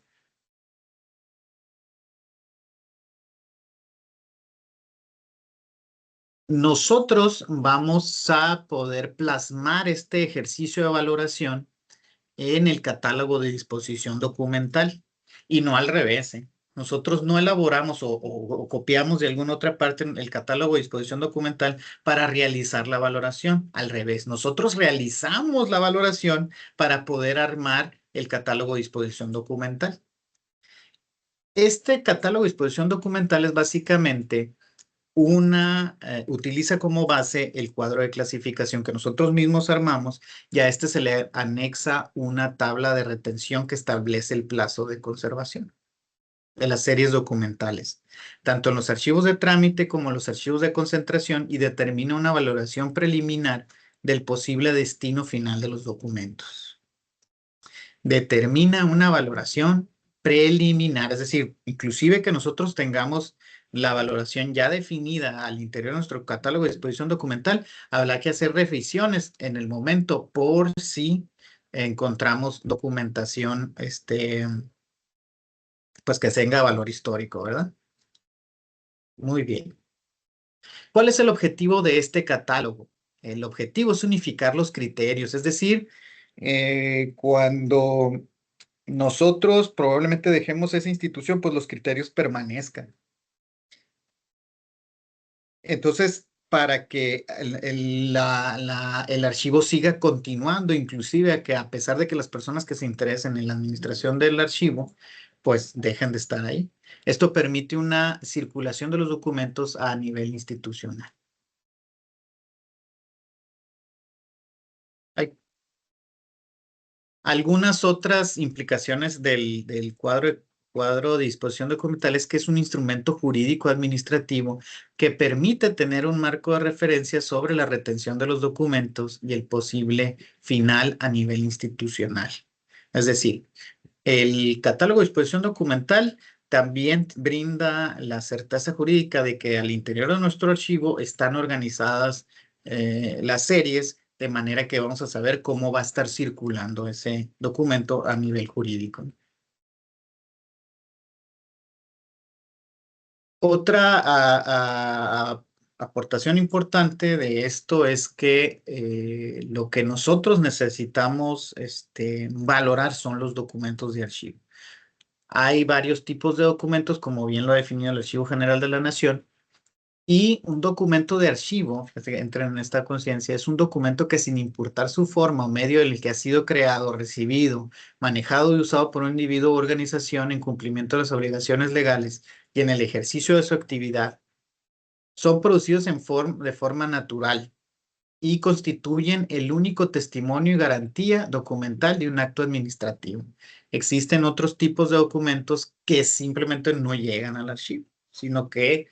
Nosotros vamos a poder plasmar este ejercicio de valoración en el catálogo de disposición documental y no al revés, ¿eh? Nosotros no elaboramos o copiamos de alguna otra parte el catálogo de disposición documental para realizar la valoración. Al revés, nosotros realizamos la valoración para poder armar el catálogo de disposición documental. Este catálogo de disposición documental es básicamente utiliza como base el cuadro de clasificación que nosotros mismos armamos y a este se le anexa una tabla de retención que establece el plazo de conservación de las series documentales, tanto en los archivos de trámite como en los archivos de concentración, y determina una valoración preliminar del posible destino final de los documentos. Determina una valoración preliminar, es decir, inclusive que nosotros tengamos la valoración ya definida al interior de nuestro catálogo de disposición documental, habrá que hacer revisiones en el momento por si encontramos documentación, pues que tenga valor histórico, ¿verdad? Muy bien. ¿Cuál es el objetivo de este catálogo? El objetivo es unificar los criterios, es decir, cuando nosotros probablemente dejemos esa institución, pues los criterios permanezcan. Entonces, para que el archivo siga continuando, inclusive a que a pesar de que las personas que se interesen en la administración del archivo, pues dejen de estar ahí. Esto permite una circulación de los documentos a nivel institucional. Hay algunas otras implicaciones del cuadro de disposición documental es que es un instrumento jurídico administrativo que permite tener un marco de referencia sobre la retención de los documentos y el posible final a nivel institucional. Es decir, el catálogo de disposición documental también brinda la certeza jurídica de que al interior de nuestro archivo están organizadas las series, de manera que vamos a saber cómo va a estar circulando ese documento a nivel jurídico. Otra aportación importante de esto es que lo que nosotros necesitamos valorar son los documentos de archivo. Hay varios tipos de documentos, como bien lo ha definido el Archivo General de la Nación, y un documento de archivo, que entra en esta conciencia, es un documento que sin importar su forma o medio en el que ha sido creado, recibido, manejado y usado por un individuo o organización en cumplimiento de las obligaciones legales y en el ejercicio de su actividad, son producidos de forma natural y constituyen el único testimonio y garantía documental de un acto administrativo. Existen otros tipos de documentos que simplemente no llegan al archivo, sino que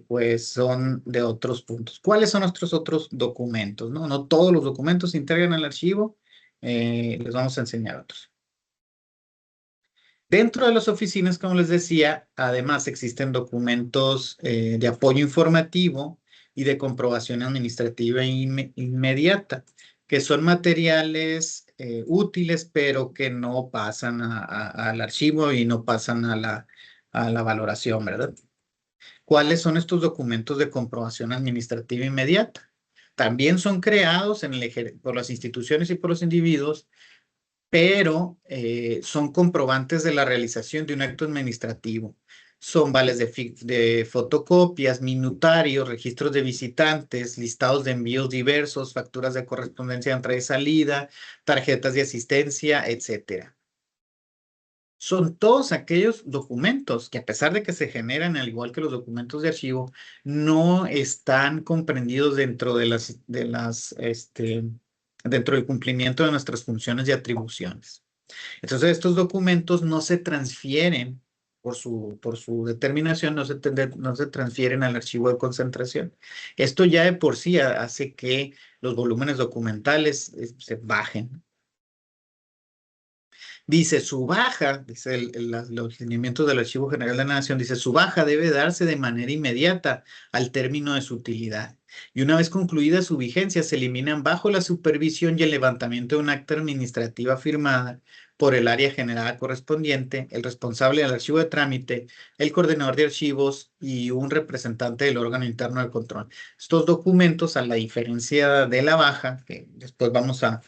pues son de otros puntos. ¿Cuáles son nuestros otros documentos? No, no todos los documentos se integran al archivo, les vamos a enseñar otros. Dentro de las oficinas, como les decía, además existen documentos de apoyo informativo y de comprobación administrativa inmediata, que son materiales útiles, pero que no pasan al archivo y no pasan a la valoración, ¿verdad? ¿Cuáles son estos documentos de comprobación administrativa inmediata? También son creados por las instituciones y por los individuos, pero son comprobantes de la realización de un acto administrativo. Son vales de fotocopias, minutarios, registros de visitantes, listados de envíos diversos, facturas de correspondencia de entrada y salida, tarjetas de asistencia, etcétera. Son todos aquellos documentos que, a pesar de que se generan al igual que los documentos de archivo, no están comprendidos dentro dentro del cumplimiento de nuestras funciones y atribuciones. Entonces, estos documentos no se transfieren por su determinación, no se transfieren al archivo de concentración. Esto ya de por sí hace que los volúmenes documentales se bajen. Dice su baja, dice los lineamientos del Archivo General de la Nación, dice su baja debe darse de manera inmediata al término de su utilidad. Y una vez concluida su vigencia, se eliminan bajo la supervisión y el levantamiento de un acta administrativa firmada por el área general correspondiente, el responsable del archivo de trámite, el coordinador de archivos y un representante del órgano interno de control. Estos documentos, a la diferencia de la baja, que después vamos a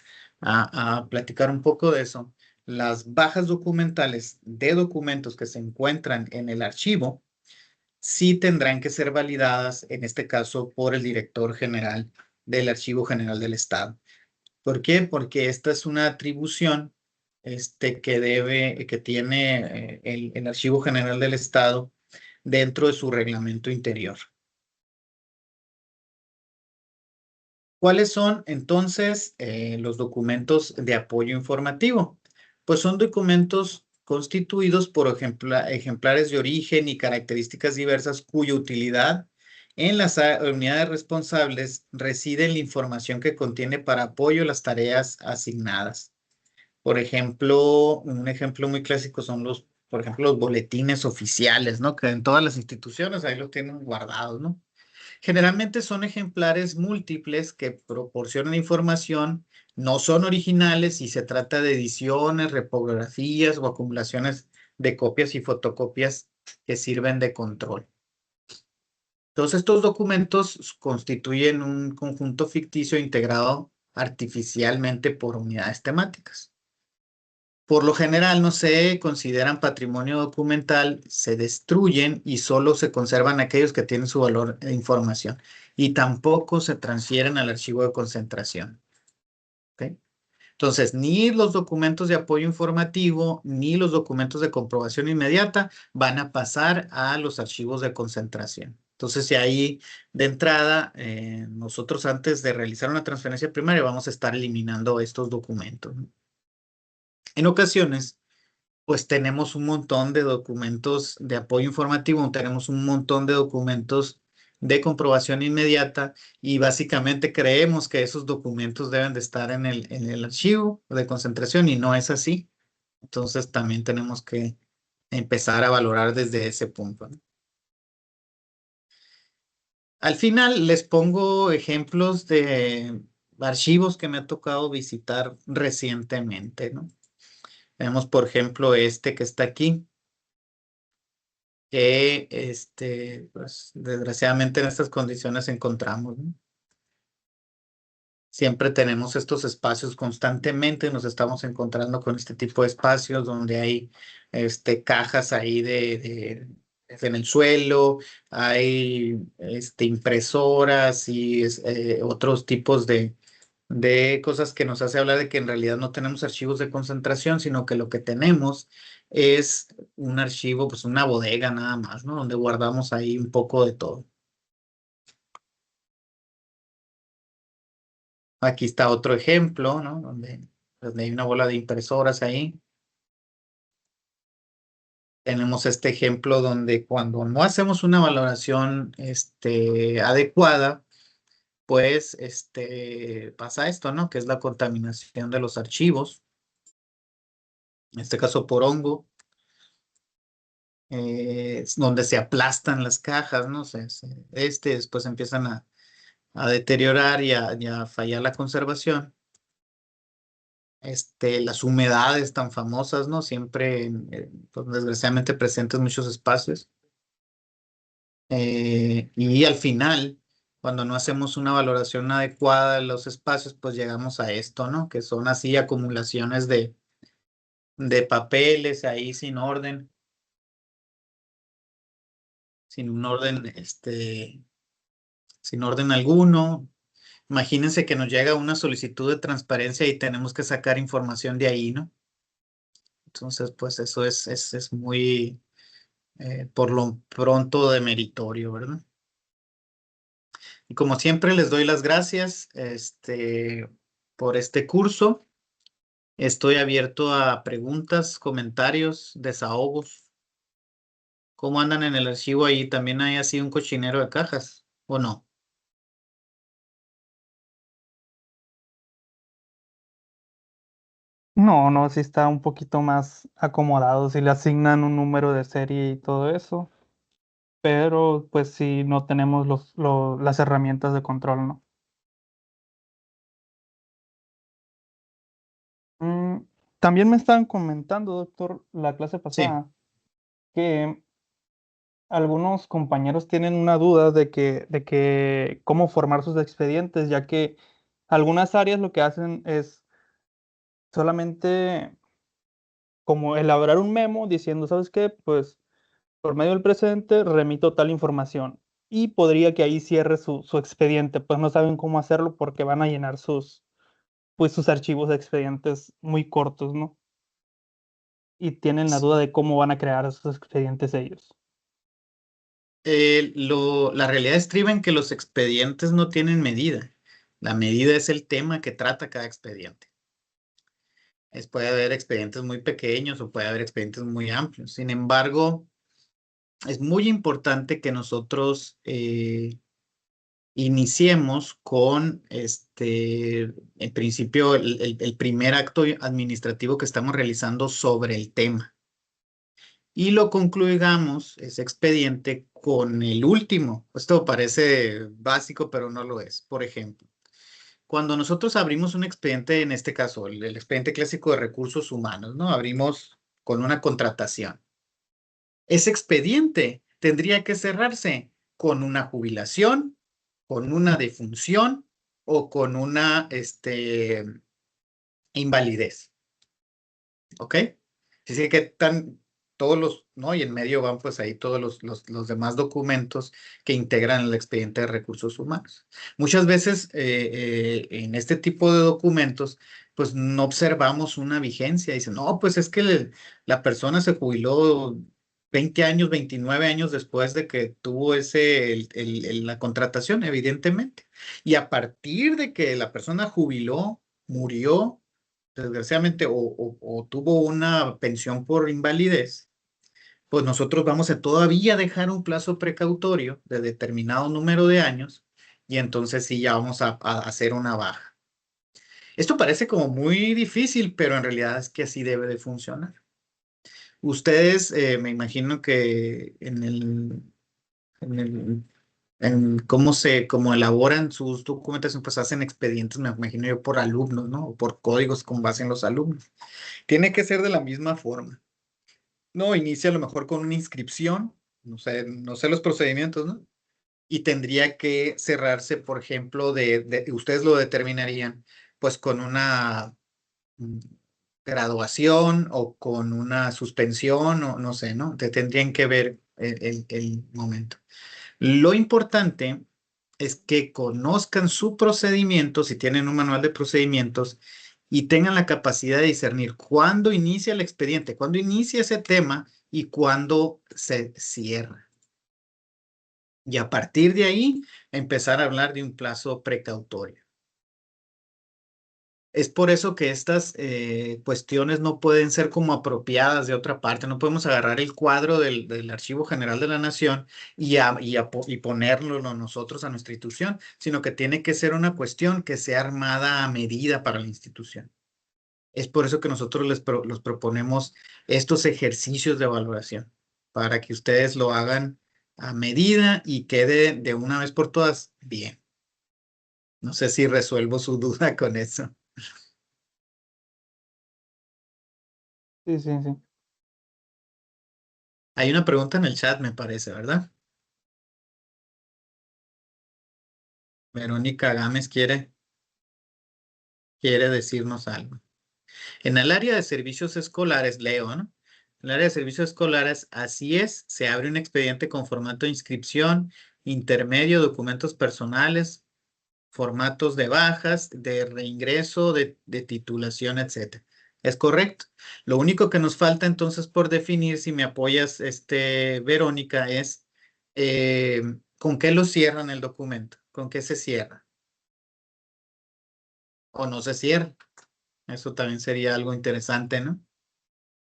platicar un poco de eso, las bajas documentales de documentos que se encuentran en el archivo sí tendrán que ser validadas, en este caso, por el director general del Archivo General del Estado. ¿Por qué? Porque esta es una atribución que tiene el Archivo General del Estado dentro de su reglamento interior. ¿Cuáles son entonces los documentos de apoyo informativo? Pues son documentos constituidos por ejemplares de origen y características diversas cuya utilidad en las unidades responsables reside en la información que contiene para apoyo a las tareas asignadas. Por ejemplo, un ejemplo muy clásico son por ejemplo, los boletines oficiales, ¿no? Que en todas las instituciones ahí los tienen guardados, ¿no? Generalmente son ejemplares múltiples que proporcionan información, no son originales y se trata de ediciones, repografías o acumulaciones de copias y fotocopias que sirven de control. Todos estos documentos constituyen un conjunto ficticio integrado artificialmente por unidades temáticas. Por lo general no se consideran patrimonio documental, se destruyen y solo se conservan aquellos que tienen su valor de información y tampoco se transfieren al archivo de concentración. ¿Ok? Entonces, ni los documentos de apoyo informativo ni los documentos de comprobación inmediata van a pasar a los archivos de concentración. Entonces, si ahí de entrada, nosotros antes de realizar una transferencia primaria vamos a estar eliminando estos documentos, ¿no? En ocasiones, pues tenemos un montón de documentos de apoyo informativo, tenemos un montón de documentos de comprobación inmediata y básicamente creemos que esos documentos deben de estar en el archivo de concentración y no es así. Entonces también tenemos que empezar a valorar desde ese punto, ¿no? Al final les pongo ejemplos de archivos que me ha tocado visitar recientemente, ¿no? Tenemos, por ejemplo, este que está aquí, que pues, desgraciadamente en estas condiciones encontramos, ¿no? Siempre tenemos estos espacios constantemente, nos estamos encontrando con este tipo de espacios donde hay cajas ahí en el suelo, hay impresoras y otros tipos de cosas que nos hace hablar de que en realidad no tenemos archivos de concentración, sino que lo que tenemos es un archivo, pues una bodega nada más, ¿no? Donde guardamos ahí un poco de todo. Aquí está otro ejemplo, ¿no? Donde hay una bola de impresoras ahí. Tenemos este ejemplo donde cuando no hacemos una valoración adecuada, pues pasa esto, ¿no? Que es la contaminación de los archivos, en este caso por hongo, es donde se aplastan las cajas, ¿no? Después empiezan a deteriorar y a fallar la conservación. Las humedades tan famosas, ¿no? Siempre, pues, desgraciadamente presentes en muchos espacios. Y al final, cuando no hacemos una valoración adecuada de los espacios, pues llegamos a esto, ¿no? Que son así acumulaciones de papeles ahí sin un orden, sin orden alguno. Imagínense que nos llega una solicitud de transparencia y tenemos que sacar información de ahí, ¿no? Entonces, pues eso es muy, por lo pronto, demeritorio, ¿verdad? Y como siempre, les doy las gracias, por este curso. Estoy abierto a preguntas, comentarios, desahogos. ¿Cómo andan en el archivo ahí? ¿También hay así un cochinero de cajas o no? No, no, sí está un poquito más acomodado, si le asignan un número de serie y todo eso, pero pues sí no tenemos las herramientas de control, ¿no? Mm, también me estaban comentando, doctor, la clase Sí. pasada, que algunos compañeros tienen una duda de que cómo formar sus expedientes, ya que algunas áreas lo que hacen es solamente como elaborar un memo diciendo, ¿sabes qué? Pues por medio del presente remito tal información y podría que ahí cierre su expediente, pues no saben cómo hacerlo porque van a llenar sus archivos de expedientes muy cortos, ¿no? Y tienen la duda de cómo van a crear esos expedientes ellos. La realidad estriba en que los expedientes no tienen medida. La medida es el tema que trata cada expediente. Puede haber expedientes muy pequeños o puede haber expedientes muy amplios. Sin embargo, es muy importante que nosotros iniciemos con en principio, el primer acto administrativo que estamos realizando sobre el tema y lo concluigamos ese expediente con el último. Esto parece básico, pero no lo es. Por ejemplo, cuando nosotros abrimos un expediente, en este caso, el expediente clásico de recursos humanos, ¿no? Abrimos con una contratación. Ese expediente tendría que cerrarse con una jubilación, con una defunción o con una invalidez. ¿Ok? Así que están todos los, ¿no? Y en medio van pues ahí todos los demás documentos que integran el expediente de recursos humanos. Muchas veces en este tipo de documentos pues no observamos una vigencia. Dicen, no, pues es que la persona se jubiló 20 años, 29 años después de que tuvo la contratación, evidentemente. Y a partir de que la persona jubiló, murió desgraciadamente, o tuvo una pensión por invalidez, pues nosotros vamos a todavía dejar un plazo precautorio de determinado número de años y entonces sí ya vamos a hacer una baja. Esto parece como muy difícil, pero en realidad es que así debe de funcionar. Ustedes, me imagino que en el, en cómo elaboran sus documentación, pues hacen expedientes, me imagino yo, por alumnos, ¿no? O por códigos con base en los alumnos. Tiene que ser de la misma forma. No, inicia a lo mejor con una inscripción, no sé los procedimientos, ¿no? Y tendría que cerrarse, por ejemplo, ustedes lo determinarían, pues con una mm, graduación o con una suspensión o no sé, ¿no? Te tendrían que ver el momento. Lo importante es que conozcan su procedimiento, si tienen un manual de procedimientos, y tengan la capacidad de discernir cuándo inicia el expediente, cuándo inicia ese tema y cuándo se cierra. Y a partir de ahí, empezar a hablar de un plazo precautorio. Es por eso que estas cuestiones no pueden ser como apropiadas de otra parte. No podemos agarrar el cuadro del Archivo General de la Nación y ponerlo nosotros a nuestra institución, sino que tiene que ser una cuestión que sea armada a medida para la institución. Es por eso que nosotros los proponemos estos ejercicios de valoración, para que ustedes lo hagan a medida y quede de una vez por todas bien. No sé si resuelvo su duda con eso. Sí, sí, sí. Hay una pregunta en el chat, me parece, ¿verdad? Verónica Gámez quiere decirnos algo. En el área de servicios escolares, leo, ¿no? En el área de servicios escolares, así es, se abre un expediente con formato de inscripción, intermedio, documentos personales, formatos de bajas, de reingreso, de titulación, etcétera. ¿Es correcto? Lo único que nos falta entonces por definir, si me apoyas, Verónica, es ¿con qué lo cierran el documento? ¿Con qué se cierra? ¿O no se cierra? Eso también sería algo interesante, ¿no?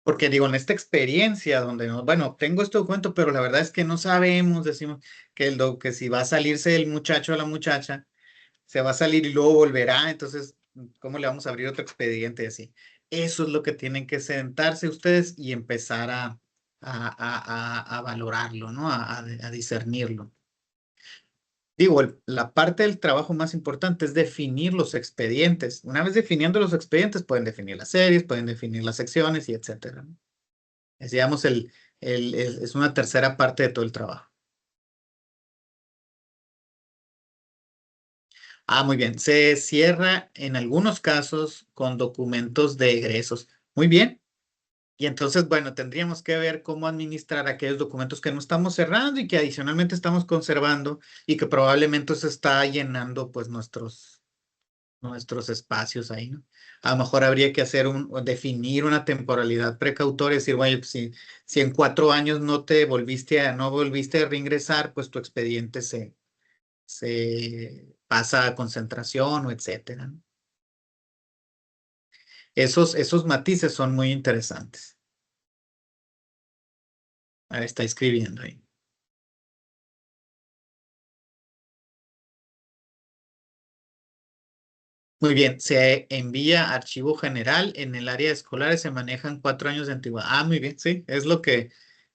Porque digo, en esta experiencia donde, bueno, tengo este documento, pero la verdad es que no sabemos, decimos que si va a salirse el muchacho o la muchacha, se va a salir y luego volverá, entonces, ¿cómo le vamos a abrir otro expediente y así? Eso es lo que tienen que sentarse ustedes y empezar a valorarlo, ¿no? A discernirlo. Digo, la parte del trabajo más importante es definir los expedientes. Una vez definiendo los expedientes, pueden definir las series, pueden definir las secciones y etcétera, ¿no? Es, digamos, es una tercera parte de todo el trabajo. Ah, muy bien. Se cierra en algunos casos con documentos de egresos. Muy bien. Y entonces, bueno, tendríamos que ver cómo administrar aquellos documentos que no estamos cerrando y que adicionalmente estamos conservando y que probablemente se está llenando pues nuestros espacios ahí, ¿no? A lo mejor habría que hacer o definir una temporalidad precautoria, decir, bueno, pues, si en 4 años no volviste a reingresar, pues tu expediente se pasa a concentración o etcétera, ¿no? Esos matices son muy interesantes. Ahí está escribiendo ahí. Muy bien, se envía archivo general. En el área de escolares se manejan 4 años de antigüedad. Ah, muy bien, sí, es lo que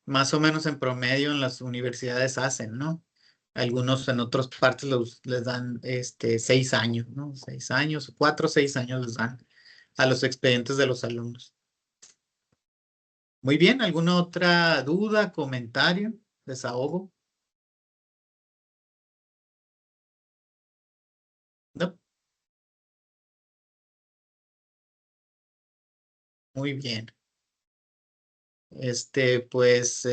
más o menos en promedio en las universidades hacen, ¿no? Algunos en otras partes les dan 6 años, ¿no? 6 años, 4 o 6 años les dan a los expedientes de los alumnos. Muy bien, ¿alguna otra duda, comentario, desahogo? No, muy bien. Pues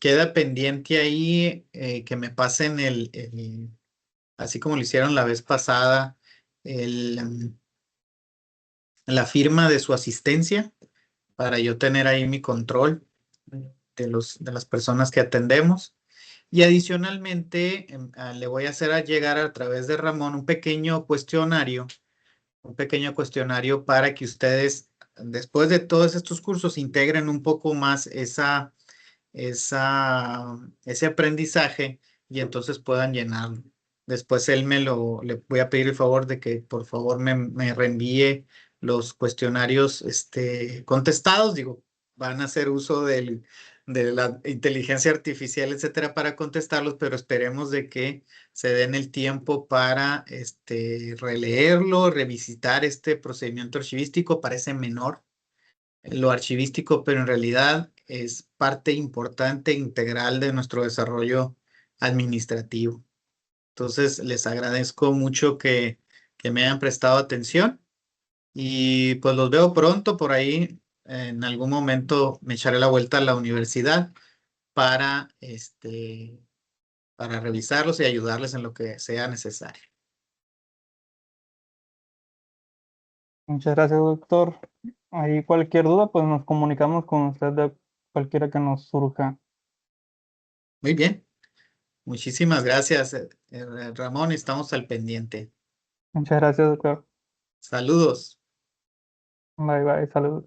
queda pendiente ahí que me pasen así como lo hicieron la vez pasada, la firma de su asistencia para yo tener ahí mi control de las personas que atendemos. Y adicionalmente, le voy a hacer llegar a través de Ramón un pequeño cuestionario para que ustedes, después de todos estos cursos, integren un poco más ese aprendizaje y entonces puedan llenarlo. Después le voy a pedir el favor de que por favor me reenvíe los cuestionarios contestados. Digo, van a hacer uso de la inteligencia artificial, etcétera, para contestarlos, pero esperemos de que se den el tiempo para releerlo, revisitar este procedimiento archivístico. Parece menor lo archivístico, pero en realidad es parte importante, integral de nuestro desarrollo administrativo. Entonces, les agradezco mucho que me hayan prestado atención y pues los veo pronto por ahí. En algún momento me echaré la vuelta a la universidad para, para revisarlos y ayudarles en lo que sea necesario. Muchas gracias, doctor. Ahí cualquier duda, pues nos comunicamos con usted de cualquiera que nos surja. Muy bien. Muchísimas gracias, Ramón. Estamos al pendiente. Muchas gracias, doctor. Saludos. Bye, bye, saludos.